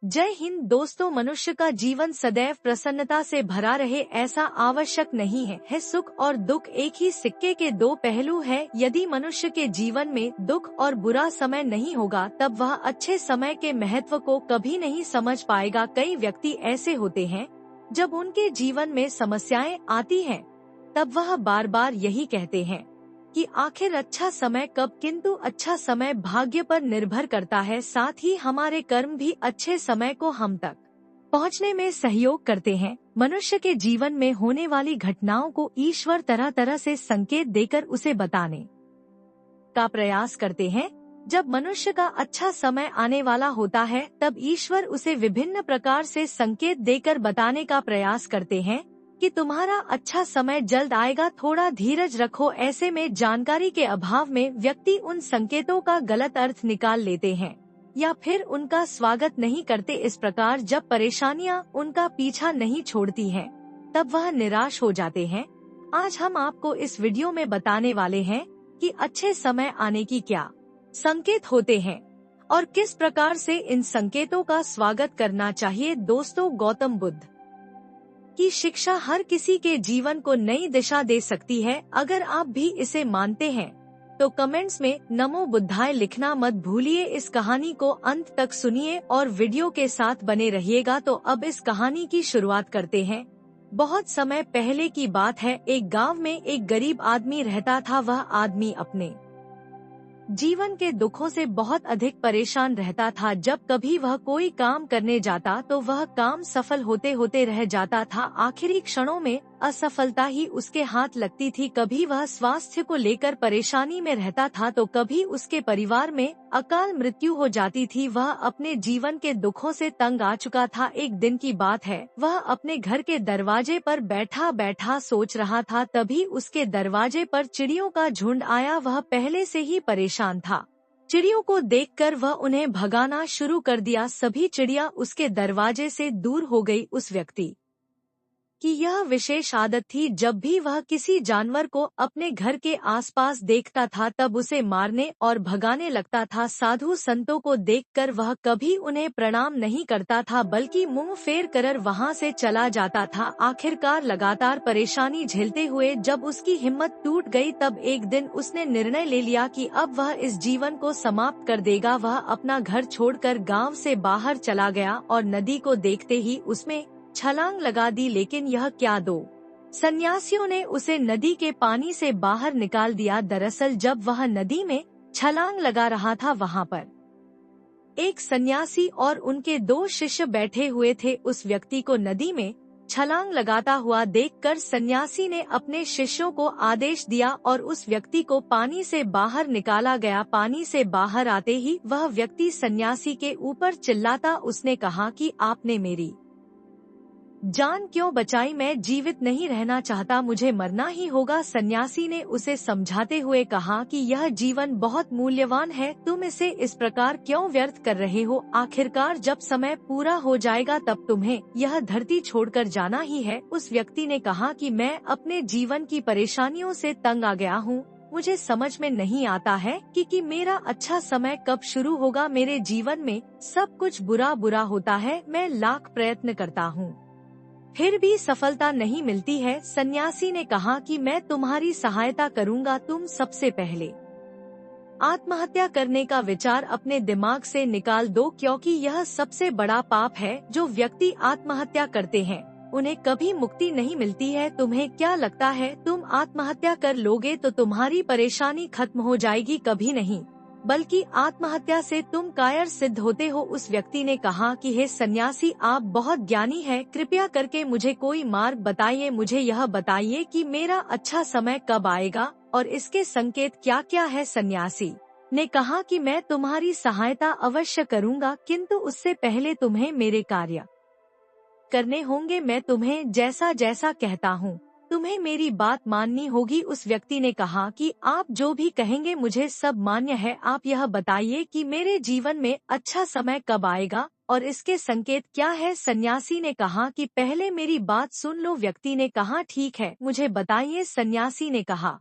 जय हिंद दोस्तों। मनुष्य का जीवन सदैव प्रसन्नता से भरा रहे ऐसा आवश्यक नहीं है। सुख और दुख एक ही सिक्के के दो पहलू है। यदि मनुष्य के जीवन में दुख और बुरा समय नहीं होगा तब वह अच्छे समय के महत्व को कभी नहीं समझ पाएगा। कई व्यक्ति ऐसे होते हैं जब उनके जीवन में समस्याएं आती हैं तब वह बार बार यही कहते हैं कि आखिर अच्छा समय कब, किंतु अच्छा समय भाग्य पर निर्भर करता है। साथ ही हमारे कर्म भी अच्छे समय को हम तक पहुंचने में सहयोग करते हैं। मनुष्य के जीवन में होने वाली घटनाओं को ईश्वर तरह तरह से संकेत देकर उसे बताने का प्रयास करते हैं। जब मनुष्य का अच्छा समय आने वाला होता है तब ईश्वर उसे विभिन्न प्रकार से संकेत देकर बताने का प्रयास करते हैं कि तुम्हारा अच्छा समय जल्द आएगा, थोड़ा धीरज रखो। ऐसे में जानकारी के अभाव में व्यक्ति उन संकेतों का गलत अर्थ निकाल लेते हैं या फिर उनका स्वागत नहीं करते। इस प्रकार जब परेशानियां उनका पीछा नहीं छोड़ती हैं, तब वह निराश हो जाते हैं। आज हम आपको इस वीडियो में बताने वाले हैं कि अच्छे समय आने की क्या संकेत होते हैं और किस प्रकार से इन संकेतों का स्वागत करना चाहिए। दोस्तों, गौतम बुद्ध की शिक्षा हर किसी के जीवन को नई दिशा दे सकती है। अगर आप भी इसे मानते हैं तो कमेंट्स में नमो बुद्धाय लिखना मत भूलिए। इस कहानी को अंत तक सुनिए और वीडियो के साथ बने रहिएगा। तो अब इस कहानी की शुरुआत करते हैं। बहुत समय पहले की बात है। एक गांव में एक गरीब आदमी रहता था। वह आदमी अपने जीवन के दुखों से बहुत अधिक परेशान रहता था। जब कभी वह कोई काम करने जाता तो वह काम सफल होते होते रह जाता था। आखिरी क्षणों में असफलता ही उसके हाथ लगती थी। कभी वह स्वास्थ्य को लेकर परेशानी में रहता था तो कभी उसके परिवार में अकाल मृत्यु हो जाती थी। वह अपने जीवन के दुखों से तंग आ चुका था। एक दिन की बात है, वह अपने घर के दरवाजे पर बैठा बैठा सोच रहा था। तभी उसके दरवाजे पर चिड़ियों का झुंड आया। वह पहले से ही परेशान था। चिड़ियों को देखकर वह उन्हें भगाना शुरू कर दिया। सभी चिड़िया उसके दरवाजे से दूर हो गई। उस व्यक्ति कि यह विशेष आदत थी, जब भी वह किसी जानवर को अपने घर के आसपास देखता था तब उसे मारने और भगाने लगता था। साधु संतों को देखकर वह कभी उन्हें प्रणाम नहीं करता था बल्कि मुंह फेर कर वहां से चला जाता था। आखिरकार लगातार परेशानी झेलते हुए जब उसकी हिम्मत टूट गई तब एक दिन उसने निर्णय ले लिया कि अब वह इस जीवन को समाप्त कर देगा। वह अपना घर छोड़कर गाँव से बाहर चला गया और नदी को देखते ही उसमें छलांग लगा दी। लेकिन यह क्या, दो सन्यासियों ने उसे नदी के पानी से बाहर निकाल दिया। दरअसल जब वह नदी में छलांग लगा रहा था वहां पर एक सन्यासी और उनके दो शिष्य बैठे हुए थे। उस व्यक्ति को नदी में छलांग लगाता हुआ देखकर सन्यासी ने अपने शिष्यों को आदेश दिया और उस व्यक्ति को पानी से बाहर निकाला गया। पानी से बाहर आते ही वह व्यक्ति सन्यासी के ऊपर चिल्लाता उसने कहा कि आपने मेरी जान क्यों बचाई? मैं जीवित नहीं रहना चाहता, मुझे मरना ही होगा। सन्यासी ने उसे समझाते हुए कहा कि यह जीवन बहुत मूल्यवान है, तुम इसे इस प्रकार क्यों व्यर्थ कर रहे हो? आखिरकार जब समय पूरा हो जाएगा तब तुम्हें यह धरती छोड़कर जाना ही है। उस व्यक्ति ने कहा कि मैं अपने जीवन की परेशानियों से तंग आ गया हूँ। मुझे समझ में नहीं आता है कि मेरा अच्छा समय कब शुरू होगा। मेरे जीवन में सब कुछ बुरा बुरा होता है। मैं लाख प्रयत्न करता हूँ फिर भी सफलता नहीं मिलती है। सन्यासी ने कहा कि मैं तुम्हारी सहायता करूंगा। तुम सबसे पहले आत्महत्या करने का विचार अपने दिमाग से निकाल दो, क्योंकि यह सबसे बड़ा पाप है। जो व्यक्ति आत्महत्या करते हैं उन्हें कभी मुक्ति नहीं मिलती है। तुम्हें क्या लगता है तुम आत्महत्या कर लोगे तो तुम्हारी परेशानी खत्म हो जाएगी? कभी नहीं, बल्कि आत्महत्या से तुम कायर सिद्ध होते हो। उस व्यक्ति ने कहा कि हे सन्यासी, आप बहुत ज्ञानी हैं, कृपया करके मुझे कोई मार्ग बताइए। मुझे यह बताइए कि मेरा अच्छा समय कब आएगा और इसके संकेत क्या क्या है। सन्यासी ने कहा कि मैं तुम्हारी सहायता अवश्य करूंगा, किंतु उससे पहले तुम्हें मेरे कार्य करने होंगे। मैं तुम्हें जैसा जैसा कहता हूँ तुम्हें मेरी बात माननी होगी। उस व्यक्ति ने कहा कि आप जो भी कहेंगे मुझे सब मान्य है। आप यह बताइए कि मेरे जीवन में अच्छा समय कब आएगा और इसके संकेत क्या है। सन्यासी ने कहा कि पहले मेरी बात सुन लो। व्यक्ति ने कहा ठीक है, मुझे बताइए। सन्यासी ने कहा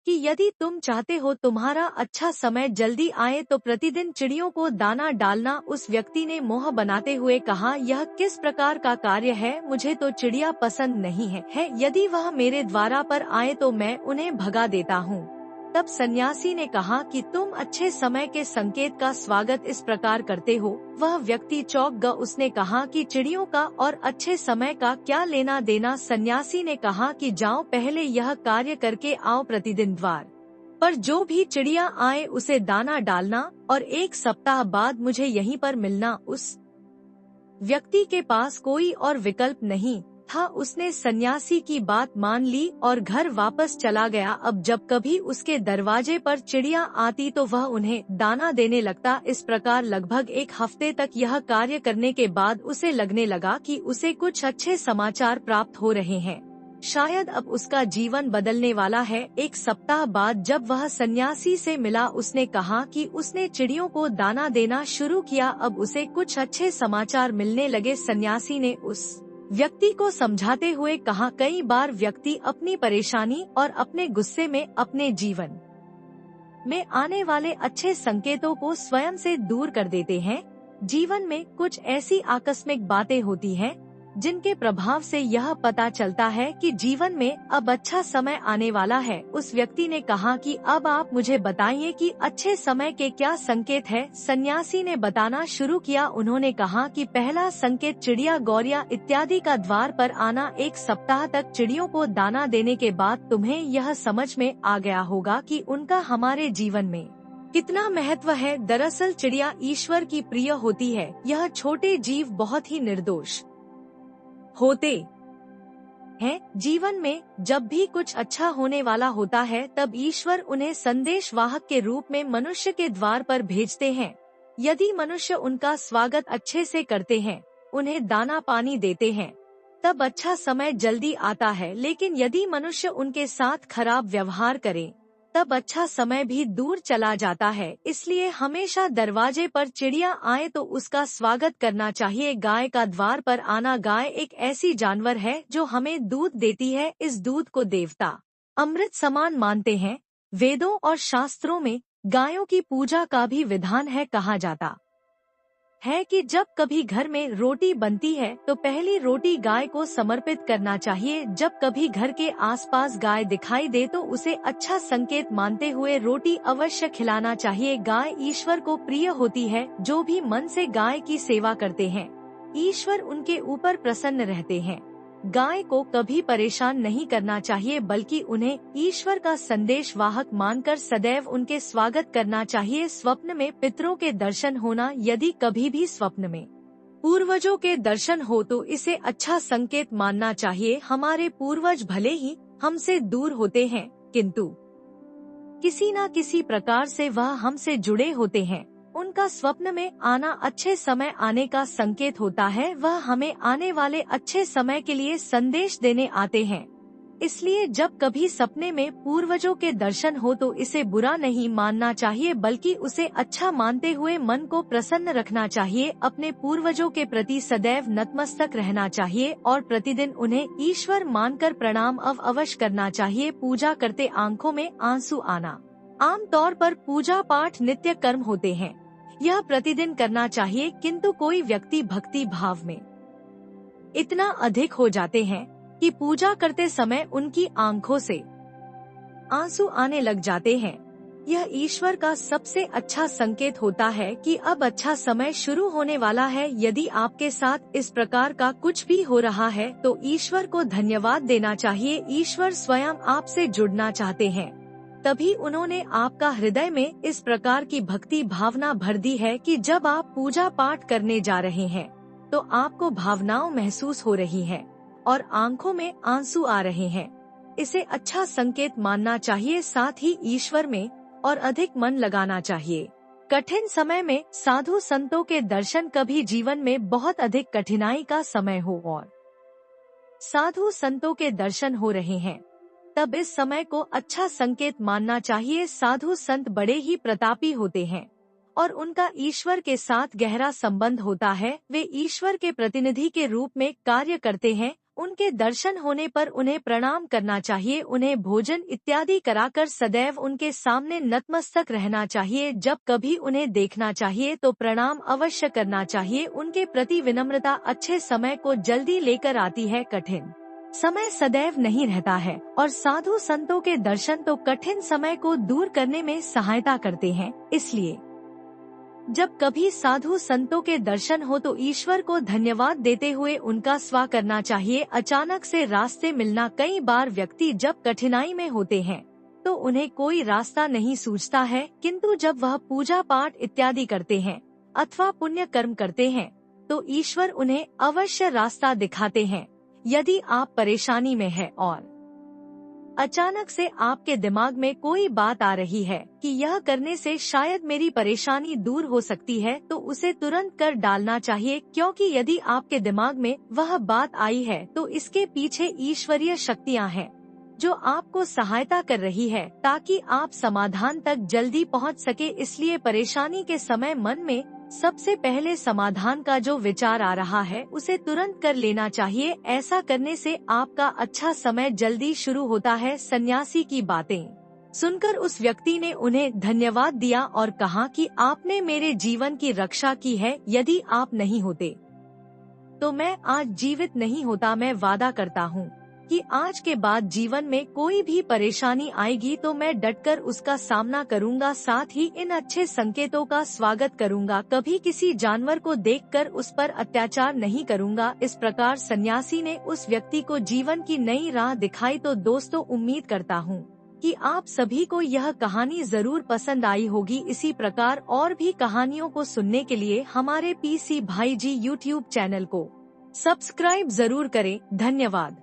कि यदि तुम चाहते हो तुम्हारा अच्छा समय जल्दी आए तो प्रतिदिन चिड़ियों को दाना डालना। उस व्यक्ति ने मोह बनाते हुए कहा, यह किस प्रकार का कार्य है, मुझे तो चिड़िया पसंद नहीं है, यदि वह मेरे द्वारा पर आए तो मैं उन्हें भगा देता हूँ। तब सन्यासी ने कहा कि तुम अच्छे समय के संकेत का स्वागत इस प्रकार करते हो। वह व्यक्ति चौंक गया। उसने कहा कि चिड़ियों का और अच्छे समय का क्या लेना देना। सन्यासी ने कहा कि जाओ पहले यह कार्य करके आओ, प्रतिदिन द्वार पर जो भी चिड़िया आए उसे दाना डालना और 1 सप्ताह बाद मुझे यहीं पर मिलना। उस व्यक्ति के पास कोई और विकल्प नहीं था। उसने सन्यासी की बात मान ली और घर वापस चला गया। अब जब कभी उसके दरवाजे पर चिड़िया आती तो वह उन्हें दाना देने लगता। इस प्रकार लगभग 1 हफ्ते तक यह कार्य करने के बाद उसे लगने लगा कि उसे कुछ अच्छे समाचार प्राप्त हो रहे हैं। शायद अब उसका जीवन बदलने वाला है। 1 सप्ताह बाद जब वह सन्यासी से मिला, उसने कहा कि उसने चिड़ियों को दाना देना शुरू किया। अब उसे कुछ अच्छे समाचार मिलने लगे। सन्यासी ने उस व्यक्ति को समझाते हुए कहा, कई बार व्यक्ति अपनी परेशानी और अपने गुस्से में अपने जीवन में आने वाले अच्छे संकेतों को स्वयं से दूर कर देते हैं। जीवन में कुछ ऐसी आकस्मिक बातें होती हैं जिनके प्रभाव से यह पता चलता है कि जीवन में अब अच्छा समय आने वाला है। उस व्यक्ति ने कहा कि अब आप मुझे बताइए कि अच्छे समय के क्या संकेत है। सन्यासी ने बताना शुरू किया। उन्होंने कहा कि पहला संकेत चिड़िया, गौरिया इत्यादि का द्वार पर आना। 1 सप्ताह तक चिड़ियों को दाना देने के बाद तुम्हें यह समझ में आ गया होगा कि उनका हमारे जीवन में कितना महत्व है। दरअसल चिड़िया ईश्वर की प्रिय होती है। यह छोटे जीव बहुत ही निर्दोष होते हैं। जीवन में जब भी कुछ अच्छा होने वाला होता है तब ईश्वर उन्हें संदेशवाहक के रूप में मनुष्य के द्वार पर भेजते हैं। यदि मनुष्य उनका स्वागत अच्छे से करते हैं, उन्हें दाना पानी देते हैं, तब अच्छा समय जल्दी आता है। लेकिन यदि मनुष्य उनके साथ खराब व्यवहार करे तब अच्छा समय भी दूर चला जाता है। इसलिए हमेशा दरवाजे पर चिड़िया आए तो उसका स्वागत करना चाहिए। गाय का द्वार पर आना। गाय एक ऐसी जानवर है जो हमें दूध देती है। इस दूध को देवता अमृत समान मानते हैं। वेदों और शास्त्रों में गायों की पूजा का भी विधान है। कहा जाता है कि जब कभी घर में रोटी बनती है तो पहली रोटी गाय को समर्पित करना चाहिए। जब कभी घर के आसपास गाय दिखाई दे तो उसे अच्छा संकेत मानते हुए रोटी अवश्य खिलाना चाहिए। गाय ईश्वर को प्रिय होती है। जो भी मन से गाय की सेवा करते हैं, ईश्वर उनके ऊपर प्रसन्न रहते हैं। गाय को कभी परेशान नहीं करना चाहिए, बल्कि उन्हें ईश्वर का संदेश वाहक मानकर सदैव उनके स्वागत करना चाहिए। स्वप्न में पितरों के दर्शन होना। यदि कभी भी स्वप्न में पूर्वजों के दर्शन हो तो इसे अच्छा संकेत मानना चाहिए। हमारे पूर्वज भले ही हमसे दूर होते हैं, किंतु किसी न किसी प्रकार से वह हमसे जुड़े होते हैं। उनका स्वप्न में आना अच्छे समय आने का संकेत होता है। वह हमें आने वाले अच्छे समय के लिए संदेश देने आते हैं। इसलिए जब कभी सपने में पूर्वजों के दर्शन हो तो इसे बुरा नहीं मानना चाहिए, बल्कि उसे अच्छा मानते हुए मन को प्रसन्न रखना चाहिए। अपने पूर्वजों के प्रति सदैव नतमस्तक रहना चाहिए और प्रतिदिन उन्हें ईश्वर मानकर प्रणाम अवश्य करना चाहिए। पूजा करते आंखों में आंसू आना आमतौर पर पूजा पाठ नित्य कर्म होते हैं। यह प्रतिदिन करना चाहिए, किंतु कोई व्यक्ति भक्ति भाव में इतना अधिक हो जाते हैं कि पूजा करते समय उनकी आंखों से आंसू आने लग जाते हैं। यह ईश्वर का सबसे अच्छा संकेत होता है कि अब अच्छा समय शुरू होने वाला है। यदि आपके साथ इस प्रकार का कुछ भी हो रहा है तो ईश्वर को धन्यवाद देना चाहिए। ईश्वर स्वयं आपसे जुड़ना चाहते हैं, तभी उन्होंने आपका हृदय में इस प्रकार की भक्ति भावना भर दी है कि जब आप पूजा पाठ करने जा रहे हैं तो आपको भावनाओं महसूस हो रही है और आंखों में आंसू आ रहे हैं। इसे अच्छा संकेत मानना चाहिए। साथ ही ईश्वर में और अधिक मन लगाना चाहिए। कठिन समय में साधु संतों के दर्शन कभी जीवन में बहुत अधिक कठिनाई का समय हो और साधु संतों के दर्शन हो रहे हैं, तब इस समय को अच्छा संकेत मानना चाहिए। साधु संत बड़े ही प्रतापी होते हैं और उनका ईश्वर के साथ गहरा संबंध होता है। वे ईश्वर के प्रतिनिधि के रूप में कार्य करते हैं उनके दर्शन होने पर उन्हें प्रणाम करना चाहिए, उन्हें भोजन इत्यादि कराकर सदैव उनके सामने नतमस्तक रहना चाहिए। जब कभी उन्हें देखना चाहिए तो प्रणाम अवश्य करना चाहिए। उनके प्रति विनम्रता अच्छे समय को जल्दी लेकर आती है, कठिन समय सदैव नहीं रहता है। और साधु संतों के दर्शन तो कठिन समय को दूर करने में सहायता करते हैं। इसलिए जब कभी साधु संतों के दर्शन हो तो ईश्वर को धन्यवाद देते हुए उनका स्वा करना चाहिए। अचानक से रास्ते मिलना, कई बार व्यक्ति जब कठिनाई में होते हैं तो उन्हें कोई रास्ता नहीं सूझता है, किंतु जब वह पूजा पाठ इत्यादि करते हैं अथवा पुण्य कर्म करते हैं तो ईश्वर उन्हें अवश्य रास्ता दिखाते हैं। यदि आप परेशानी में है और अचानक से आपके दिमाग में कोई बात आ रही है कि यह करने से शायद मेरी परेशानी दूर हो सकती है, तो उसे तुरंत कर डालना चाहिए, क्योंकि यदि आपके दिमाग में वह बात आई है तो इसके पीछे ईश्वरीय शक्तियाँ हैं जो आपको सहायता कर रही है ताकि आप समाधान तक जल्दी पहुंच सके। इसलिए परेशानी के समय मन में सबसे पहले समाधान का जो विचार आ रहा है उसे तुरंत कर लेना चाहिए। ऐसा करने से आपका अच्छा समय जल्दी शुरू होता है। सन्यासी की बातें सुनकर उस व्यक्ति ने उन्हें धन्यवाद दिया और कहा कि आपने मेरे जीवन की रक्षा की है। यदि आप नहीं होते तो मैं आज जीवित नहीं होता। मैं वादा करता हूँ कि आज के बाद जीवन में कोई भी परेशानी आएगी तो मैं डटकर उसका सामना करूंगा, साथ ही इन अच्छे संकेतों का स्वागत करूंगा। कभी किसी जानवर को देखकर उस पर अत्याचार नहीं करूंगा। इस प्रकार सन्यासी ने उस व्यक्ति को जीवन की नई राह दिखाई। तो दोस्तों, उम्मीद करता हूँ कि आप सभी को यह कहानी जरूर पसंद आई होगी। इसी प्रकार और भी कहानियों को सुनने के लिए हमारे PC भाई जी YouTube चैनल को सब्सक्राइब जरूर करें। धन्यवाद।